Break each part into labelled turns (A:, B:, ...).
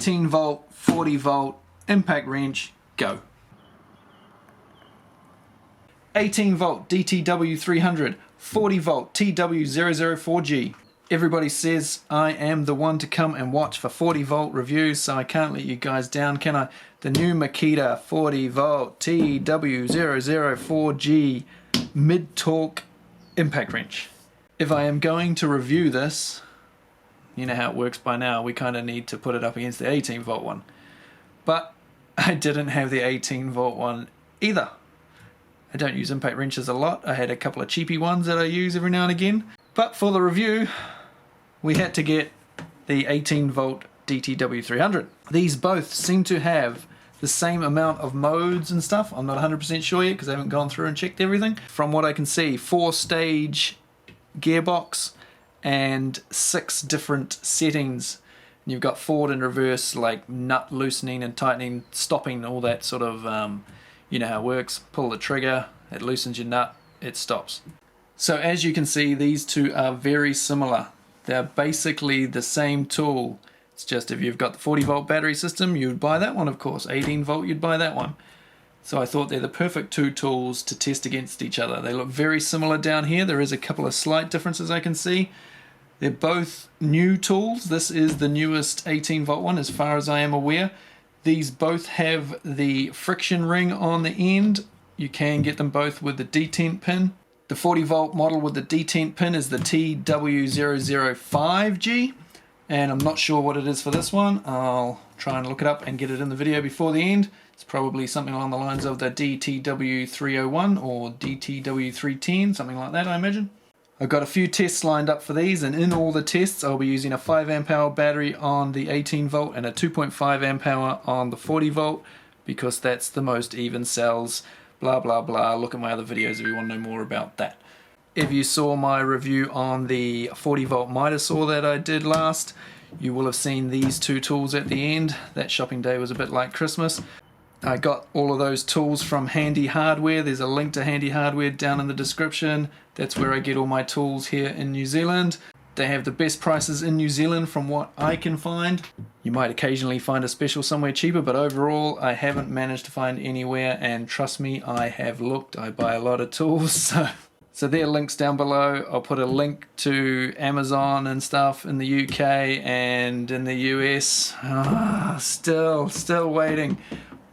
A: 18 volt, 40 volt, impact wrench, go. 18 volt DTW300, 40 volt TW004G. Everybody says I am the one to come and watch for 40 volt reviews, so I can't let you guys down, can I? The new Makita 40 volt TW004G mid-torque impact wrench. If I am going to review this, you know how it works by now, we kind of need to put it up against the 18 volt one. But I didn't have the 18 volt one either. I don't use impact wrenches a lot. I had a couple of cheapy ones that I use every now and again. But for the review, we had to get the 18 volt DTW300. These both seem to have the same amount of modes and stuff. I'm not 100% sure yet because I haven't gone through and checked everything. From what I can see, 4-stage gearbox and 6 different settings. And you've got forward and reverse, like nut loosening and tightening, stopping, all that sort of, you know how it works. Pull the trigger, it loosens your nut, it stops. So as you can see, these two are very similar. They're basically the same tool. It's just if you've got the 40 volt battery system, you'd buy that one, of course. 18 volt, you'd buy that one. So I thought they're the perfect two tools to test against each other. They look very similar down here. There is a couple of slight differences I can see. They're both new tools. This is the newest 18 volt one as far as I am aware. These both have the friction ring on the end. You can get them both with the detent pin. The 40 volt model with the detent pin is the TW005G, and I'm not sure what it is for this one. I'll try and look it up and get it in the video before the end. It's probably something along the lines of the DTW301 or DTW310, something like that I imagine. I've got a few tests lined up for these, and in all the tests I'll be using a 5 amp hour battery on the 18 volt and a 2.5 amp hour on the 40 volt because that's the most even cells. Blah blah blah. Look at my other videos if you want to know more about that. If you saw my review on the 40 volt miter saw that I did last, you will have seen these two tools at the end. That shopping day was a bit like Christmas. I got all of those tools from Handy Hardware. There's a link to Handy Hardware down in the description. That's where I get all my tools here in New Zealand. They have the best prices in New Zealand from what I can find. You might occasionally find a special somewhere cheaper, but overall I haven't managed to find anywhere, and trust me, I have looked. I buy a lot of tools, so there are links down below. I'll put a link to Amazon and stuff in the UK and in the US. Still waiting.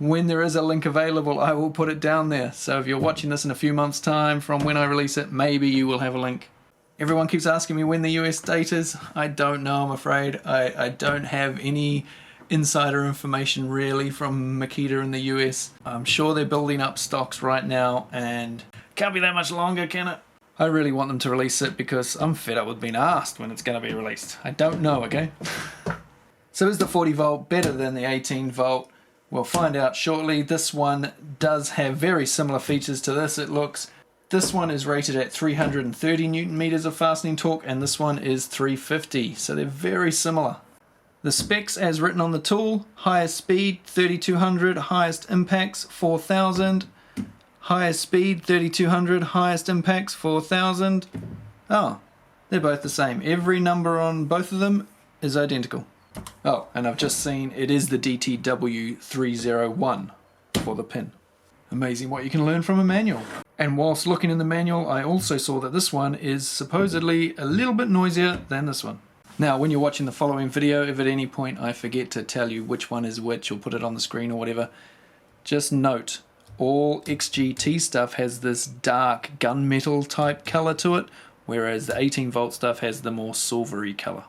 A: When there is a link available, I will put it down there. So if you're watching this in a few months' time from when I release it, maybe you will have a link. Everyone keeps asking me when the US date is. I don't know, I'm afraid. I don't have any insider information really from Makita in the US. I'm sure they're building up stocks right now and can't be that much longer, can it? I really want them to release it because I'm fed up with being asked when it's going to be released. I don't know, okay? So is the 40 volt better than the 18 volt? We'll find out shortly. This one does have very similar features to this, it looks. This one is rated at 330 Newton meters of fastening torque, and this one is 350, so they're very similar. The specs as written on the tool: highest speed 3200, highest impacts 4000, highest speed 3200, highest impacts 4000. Oh, they're both the same. Every number on both of them is identical. Oh, and I've just seen it is the DTW301 for the pin. Amazing what you can learn from a manual. And whilst looking in the manual, I also saw that this one is supposedly a little bit noisier than this one. Now, when you're watching the following video, if at any point I forget to tell you which one is which or put it on the screen or whatever, just note all XGT stuff has this dark gunmetal type color to it, whereas the 18 volt stuff has the more silvery color.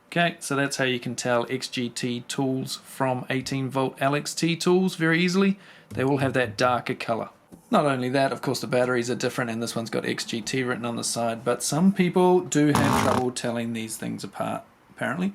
A: Okay, so that's how you can tell XGT tools from 18 volt LXT tools very easily. They all have that darker color. Not only that, of course the batteries are different, and this one's got XGT written on the side, but some people do have trouble telling these things apart, apparently.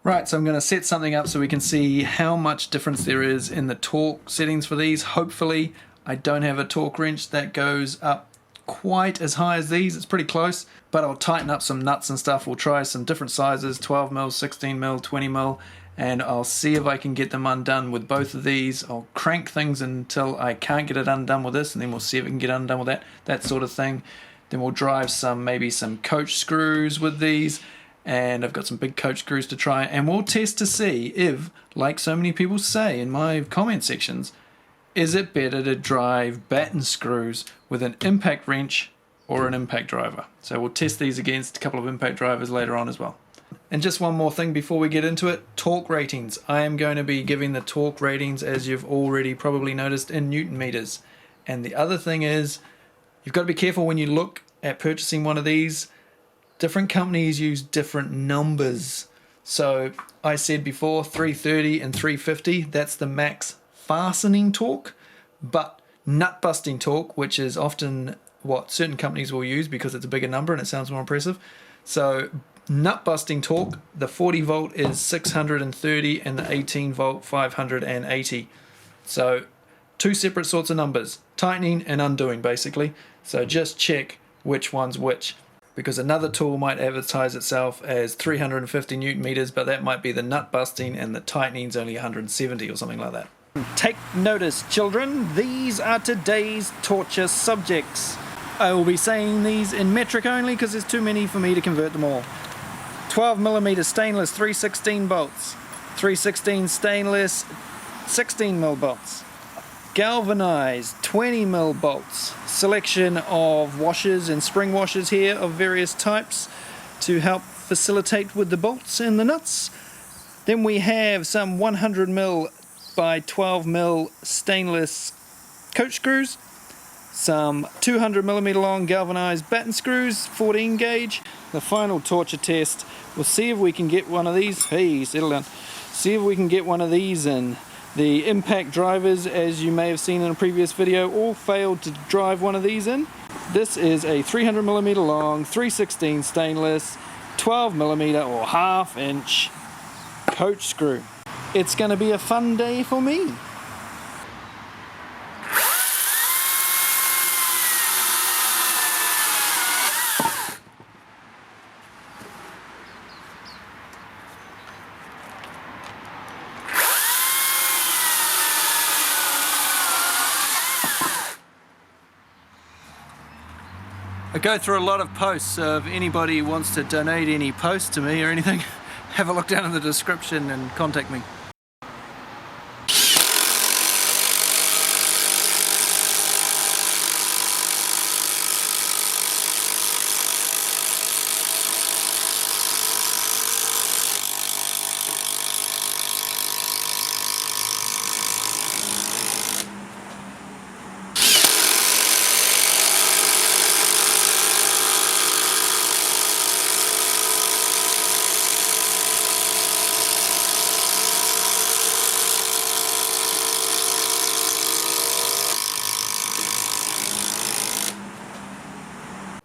A: Right, so I'm going to set something up so we can see how much difference there is in the torque settings for these. Hopefully I don't have a torque wrench that goes up quite as high as these. It's pretty close, but I'll tighten up some nuts and stuff. We'll try some different sizes, 12mm, 16mm, 20mm, and I'll see if I can get them undone with both of these. I'll crank things until I can't get it undone with this, and then we'll see if we can get it undone with that sort of thing. Then we'll drive maybe some coach screws with these, and I've got some big coach screws to try, and we'll test to see if, like so many people say in my comment sections, is it better to drive batten screws with an impact wrench or an impact driver. So we'll test these against a couple of impact drivers later on as well. And just one more thing before we get into it, torque ratings. I am going to be giving the torque ratings, as you've already probably noticed, in Newton meters. And the other thing is, you've got to be careful when you look at purchasing one of these. Different companies use different numbers. So I said before 330 and 350, that's the max fastening torque, but nut busting torque, which is often what certain companies will use because it's a bigger number and it sounds more impressive. So nut busting torque, the 40 volt is 630 and the 18 volt 580. So two separate sorts of numbers, tightening and undoing basically. So just check which one's which, because another tool might advertise itself as 350 Newton meters, but that might be the nut busting and the tightening's only 170 or something like that. Take notice, children, these are today's torture subjects. I will be saying these in metric only because there's too many for me to convert them all. 12mm stainless 316 bolts, 316 stainless 16mm bolts, galvanized 20mm bolts, selection of washers and spring washers here of various types to help facilitate with the bolts and the nuts. Then we have some 100mm by 12mm stainless coach screws, some 200mm long galvanized batten screws, 14 gauge. The final torture test, we'll see if we can get one of these. Hey, settle down. See if we can get one of these in. The impact drivers, as you may have seen in a previous video, all failed to drive one of these in. This is a 300mm long 316 stainless 12mm or half-inch coach screw. It's going to be a fun day for me. I go through a lot of posts, so if anybody wants to donate any posts to me or anything, have a look down in the description and contact me.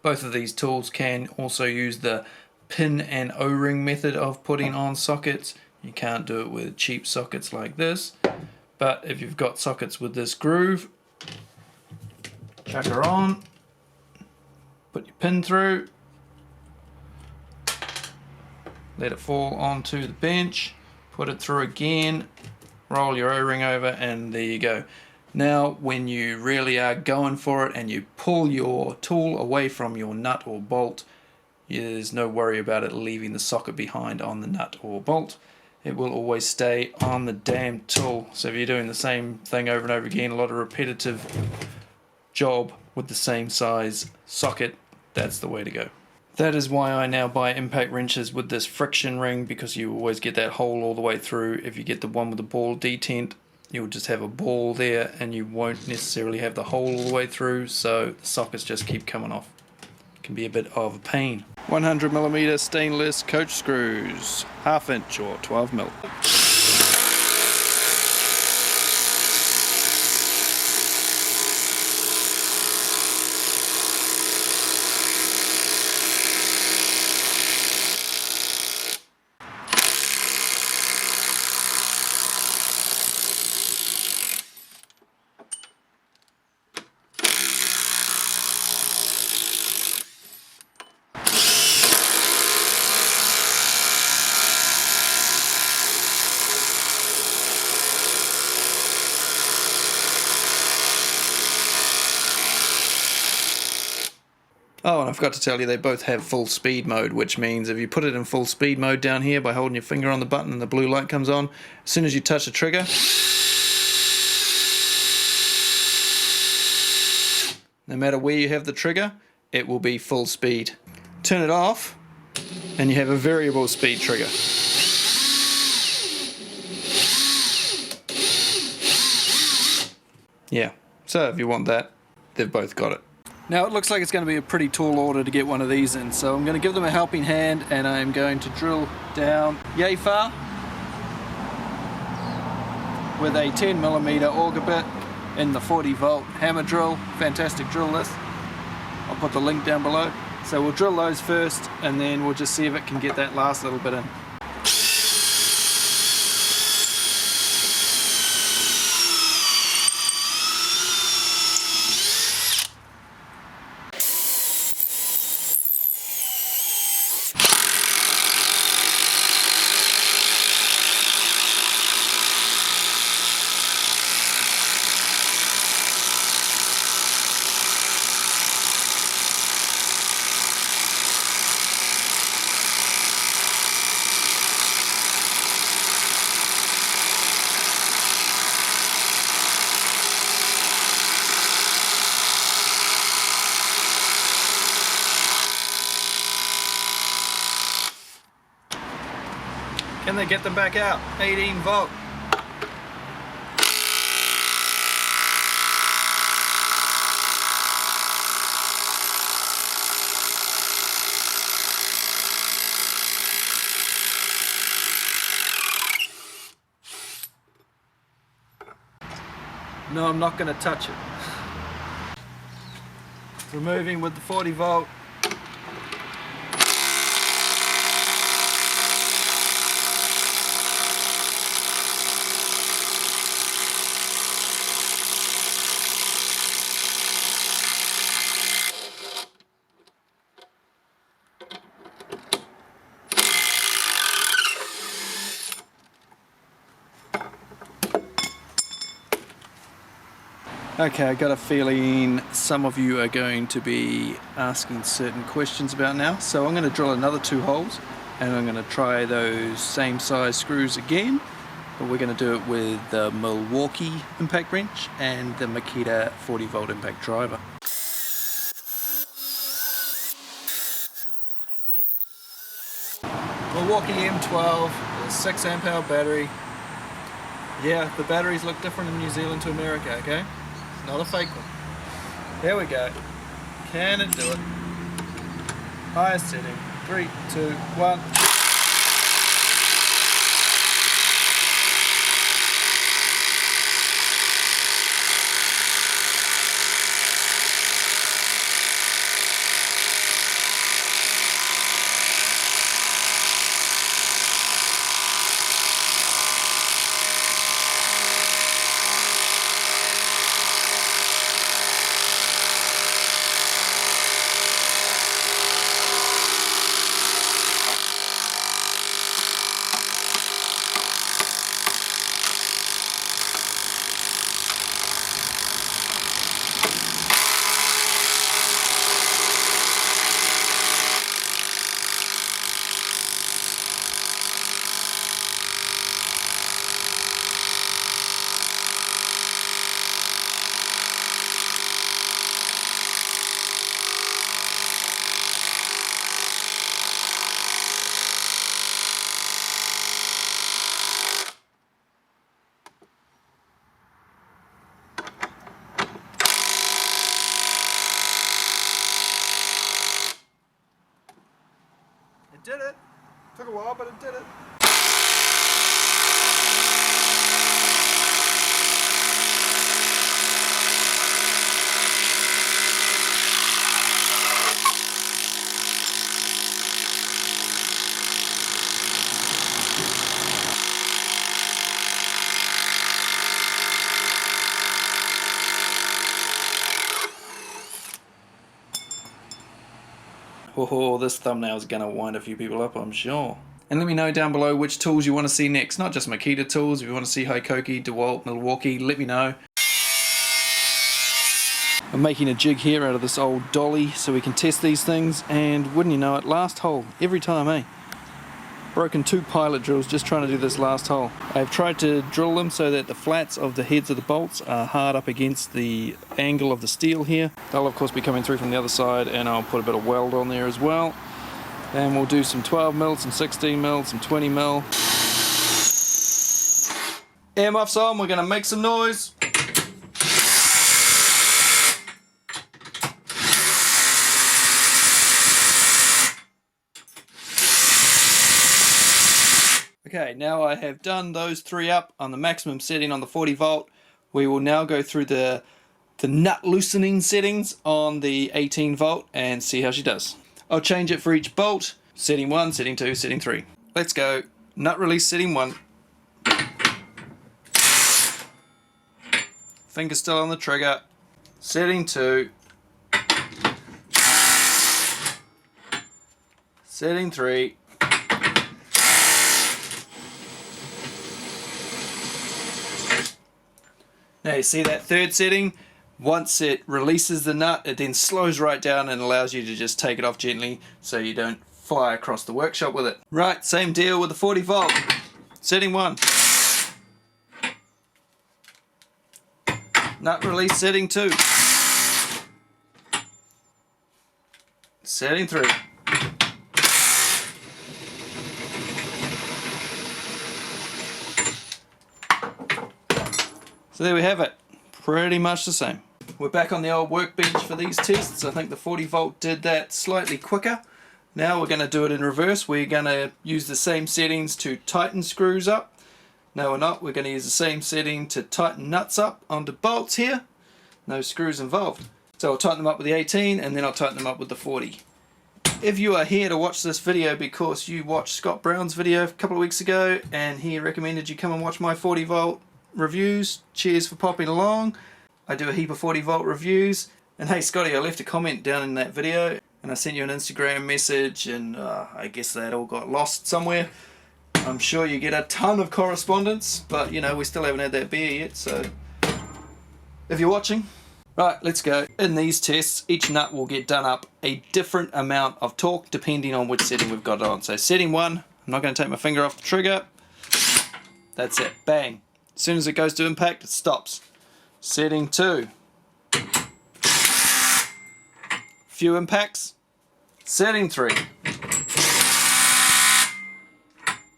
A: Both of these tools can also use the pin and O-ring method of putting on sockets. You can't do it with cheap sockets like this, but if you've got sockets with this groove, chuck her on, put your pin through, let it fall onto the bench, put it through again, roll your O-ring over, and there you go. Now when you really are going for it and you pull your tool away from your nut or bolt, there's no worry about it leaving the socket behind on the nut or bolt. It will always stay on the damn tool. So if you're doing the same thing over and over again, a lot of repetitive job with the same size socket, that's the way to go. That is why I now buy impact wrenches with this friction ring, because you always get that hole all the way through. If you get the one with the ball detent, you'll just have a ball there and you won't necessarily have the hole all the way through, so the sockets just keep coming off. It can be a bit of a pain. 100mm stainless coach screws, half-inch or 12mm. Oh, and I forgot to tell you, they both have full speed mode, which means if you put it in full speed mode down here by holding your finger on the button and the blue light comes on, as soon as you touch the trigger, no matter where you have the trigger, it will be full speed. Turn it off, and you have a variable speed trigger. Yeah, so if you want that, they've both got it. Now it looks like it's going to be a pretty tall order to get one of these in, so I'm going to give them a helping hand and I'm going to drill down yay far with a 10mm auger bit in the 40-volt hammer drill. Fantastic drill this. I'll put the link down below. So we'll drill those first and then we'll just see if it can get that last little bit in. Can they get them back out? 18 volt. No, I'm not going to touch it. Removing with the 40 volt. Okay, I got a feeling some of you are going to be asking certain questions about now, so I'm going to drill another 2 holes and I'm going to try those same size screws again, but we're going to do it with the Milwaukee Impact Wrench and the Makita 40-volt Impact Driver. Milwaukee M12 with a 6 amp hour battery. Yeah, the batteries look different in New Zealand to America, okay? Not a fake one. Here we go. Can it do it? Highest setting. 3, 2, 1. It did it. Took a while, but it did it. Oh, this thumbnail is going to wind a few people up, I'm sure. And let me know down below which tools you want to see next. Not just Makita tools. If you want to see Hikoki, DeWalt, Milwaukee, let me know. I'm making a jig here out of this old dolly so we can test these things, and wouldn't you know it, last hole every time, eh? Broken 2 pilot drills just trying to do this last hole. I've tried to drill them so that the flats of the heads of the bolts are hard up against the angle of the steel here. They'll of course be coming through from the other side, and I'll put a bit of weld on there as well. And we'll do some 12mm, some 16mm, some 20mm. Earmuffs on, we're going to make some noise. Okay, now I have done those 3 up on the maximum setting on the 40 volt. We will now go through the nut loosening settings on the 18 volt and see how she does. I'll change it for each bolt. Setting 1, setting 2, setting 3. Let's go. Nut release setting 1. Finger still on the trigger. Setting 2. Setting 3. Now you see that third setting, once it releases the nut, it then slows right down and allows you to just take it off gently so you don't fly across the workshop with it. Right, same deal with the 40 volt. Setting 1. Nut release setting 2. Setting 3. So there we have it, pretty much the same. We're back on the old workbench for these tests. I think the 40 volt did that slightly quicker. Now we're going to do it in reverse. We're going to use the same settings to tighten screws up. No, we're not. We're going to use the same setting to tighten nuts up onto bolts here. No screws involved. So I'll tighten them up with the 18 and then I'll tighten them up with the 40. If you are here to watch this video because you watched Scott Brown's video a couple of weeks ago and he recommended you come and watch my 40 volt reviews, cheers for popping along. I do a heap of 40 volt reviews, and hey Scotty, I left a comment down in that video and I sent you an Instagram message, and I guess that all got lost somewhere. I'm sure you get a ton of correspondence, but you know, we still haven't had that beer yet, so if you're watching. Right, let's go. In these tests, each nut will get done up a different amount of torque depending on which setting we've got it on. So setting 1, I'm not going to take my finger off the trigger. That's it, bang. As soon as it goes to impact, it stops. Setting 2. Few impacts. Setting 3.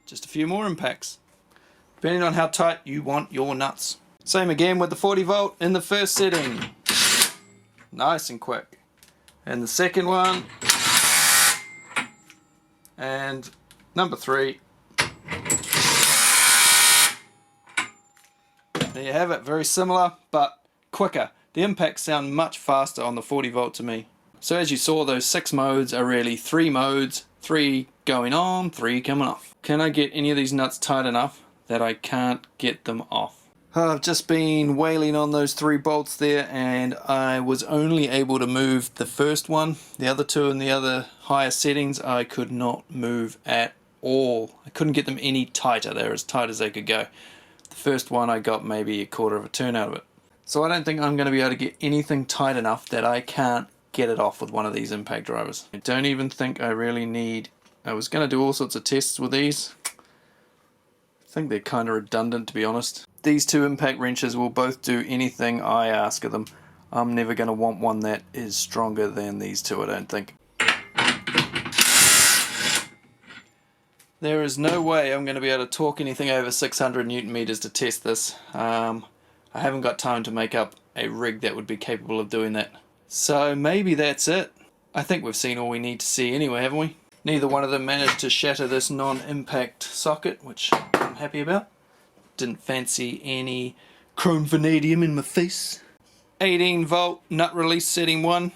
A: Just a few more impacts. Depending on how tight you want your nuts. Same again with the 40 volt in the first setting. Nice and quick. And the second one. And number 3. There you have it, very similar but quicker. The impacts sound much faster on the 40 volt to me. So as you saw, those 6 modes are really 3 modes, 3 going on, 3 coming off. Can I get any of these nuts tight enough that I can't get them off? I've just been wailing on those 3 bolts there, and I was only able to move the first one. The other 2 in the other higher settings I could not move at all. I couldn't get them any tighter. They were as tight as they could go. The first one I got maybe a quarter of a turn out of it. So I don't think I'm going to be able to get anything tight enough that I can't get it off with one of these impact drivers. I don't even think I really need... I was going to do all sorts of tests with these. I think they're kind of redundant, to be honest. These 2 impact wrenches will both do anything I ask of them. I'm never going to want one that is stronger than these 2, I don't think. There is no way I'm going to be able to torque anything over 600 Newton meters to test this. I haven't got time to make up a rig that would be capable of doing that. So maybe that's it. I think we've seen all we need to see anyway, haven't we? Neither one of them managed to shatter this non-impact socket, which I'm happy about. Didn't fancy any chrome vanadium in my face. 18 volt nut release setting 1.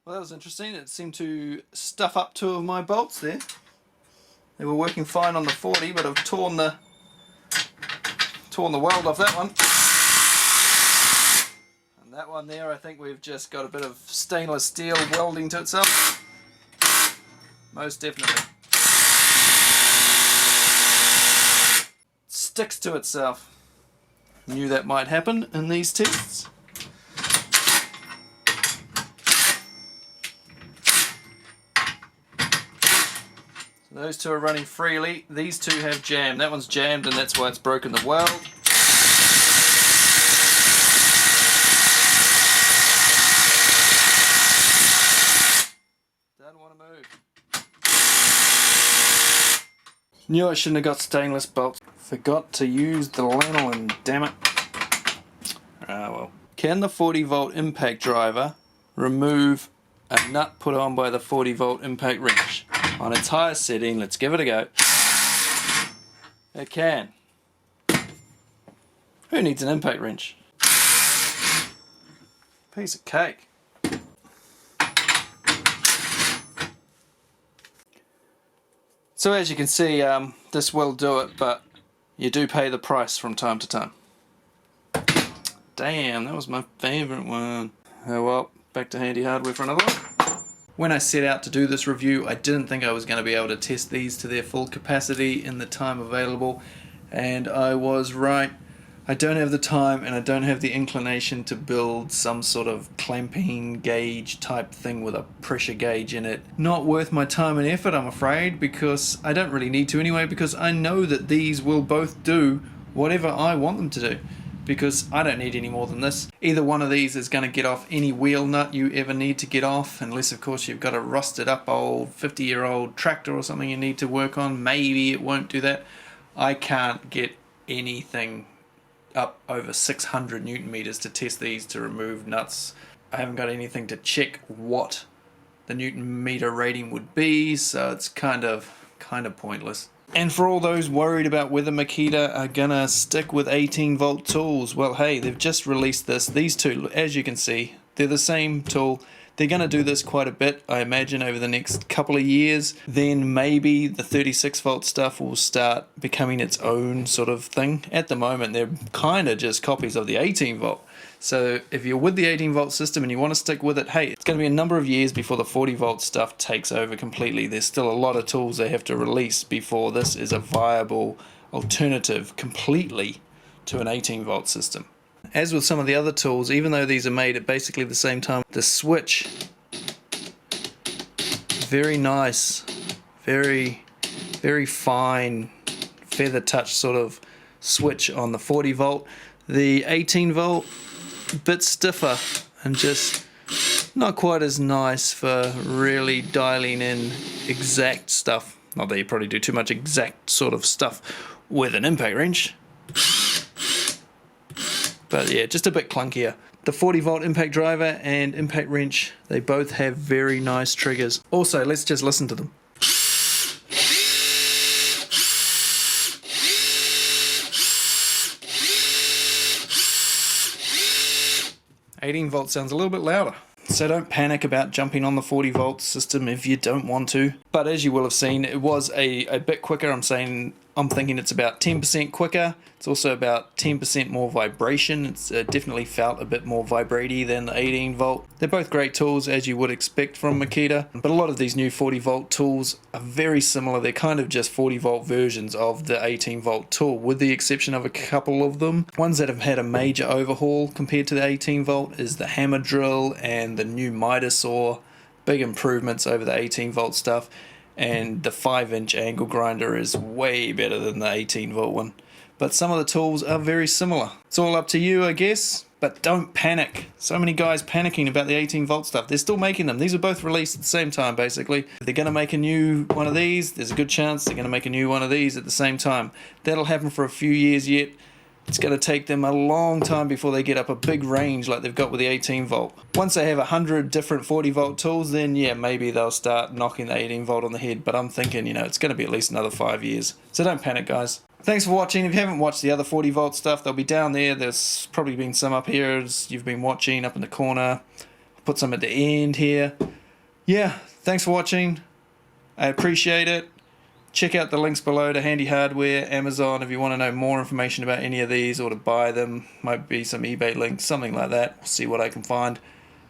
A: Well, that was interesting. It seemed to stuff up 2 of my bolts there. They were working fine on the 40, but I've torn the weld off that one. And that one there, I think we've just got a bit of stainless steel welding to itself. Most definitely. Sticks to itself. Knew that might happen in these tests. So those two are running freely. These two have jammed. That one's jammed and that's why it's broken the weld. Don't want to move. Knew I shouldn't have got stainless bolts. Forgot to use the lanolin, damn it. Ah well. Can the 40 volt impact driver remove a nut put on by the 40 volt impact wrench? On its highest setting, let's give it a go. It can. Who needs an impact wrench? Piece of cake. So as you can see, this will do it, but you do pay the price from time to time. Damn, that was my favourite one. Oh well, back to handy hardware for another one. When I set out to do this review, I didn't think I was going to be able to test these to their full capacity in the time available, and I was right. I don't have the time and I don't have the inclination to build some sort of clamping gauge type thing with a pressure gauge in it. Not worth my time and effort, I'm afraid, because I don't really need to anyway, because I know that these will both do whatever I want them to do, because I don't need any more than this. Either one of these is going to get off any wheel nut you ever need to get off, unless of course you've got a rusted up old 50-year-old tractor or something you need to work on. Maybe it won't do that. I can't get anything up over 600 Newton meters to test these to remove nuts. I haven't got anything to check what the Newton meter rating would be, so it's kind of pointless. And for all those worried about whether Makita are gonna stick with 18 volt tools, well hey, they've just released this. These two, as you can see, they're the same tool. They're going to do this quite a bit, I imagine, over the next couple of years. Then maybe the 36 volt stuff will start becoming its own sort of thing. At the moment, they're kind of just copies of the 18 volt. So if you're with the 18 volt system and you want to stick with it, hey, it's going to be a number of years before the 40 volt stuff takes over completely. There's still a lot of tools they have to release before this is a viable alternative completely to an 18 volt system. As with some of the other tools, even though these are made at basically the same time, the switch, very nice, very fine feather touch sort of switch on the 40 volt. The 18 volt, a bit stiffer and just not quite as nice for really dialing in exact stuff. Not that you probably do too much exact sort of stuff with an impact wrench. But yeah, just a bit clunkier. The 40 volt impact driver and impact wrench, they both have very nice triggers. Also, let's just listen to them. 18 volt sounds a little bit louder. So don't panic about jumping on the 40 volt system if you don't want to. But as you will have seen, it was a bit quicker. I'm thinking it's about 10% quicker. It's also about 10% more vibration. It's definitely felt a bit more vibratey than the 18 volt. They're both great tools, as you would expect from Makita. But a lot of these new 40 volt tools are very similar. They're kind of just 40 volt versions of the 18 volt tool, with the exception of a couple of them. Ones that have had a major overhaul compared to the 18 volt is the hammer drill and the new miter saw. Big improvements over the 18 volt stuff. And the 5-inch angle grinder is way better than the 18 volt one. But some of the tools are very similar. It's all up to you, I guess, but don't panic. So many guys panicking about the 18 volt stuff. They're still making them. These are both released at the same time, basically. If they're going to make a new one of these, there's a good chance they're going to make a new one of these at the same time. That'll happen for a few years yet. It's going to take them a long time before they get up a big range like they've got with the 18 volt. Once they have 100 different 40 volt tools, then yeah, maybe they'll start knocking the 18 volt on the head. But I'm thinking, it's going to be at least another 5 years. So don't panic, guys. Thanks for watching. If you haven't watched the other 40 volt stuff, they'll be down there. There's probably been some up here as you've been watching up in the corner. I'll put some at the end here. Yeah, thanks for watching. I appreciate it. check out the links below to Handy Hardware, Amazon, if you want to know more information about any of these or to buy them. Might be some eBay links, something like that. We'll see what I can find.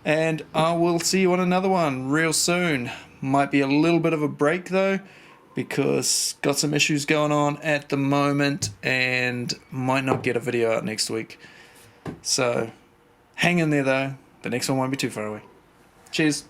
A: And I will see you on another one real soon. Might be a little bit of a break though, because got some issues going on at the moment and might not get a video out next week. So hang in there though. The next one won't be too far away. Cheers.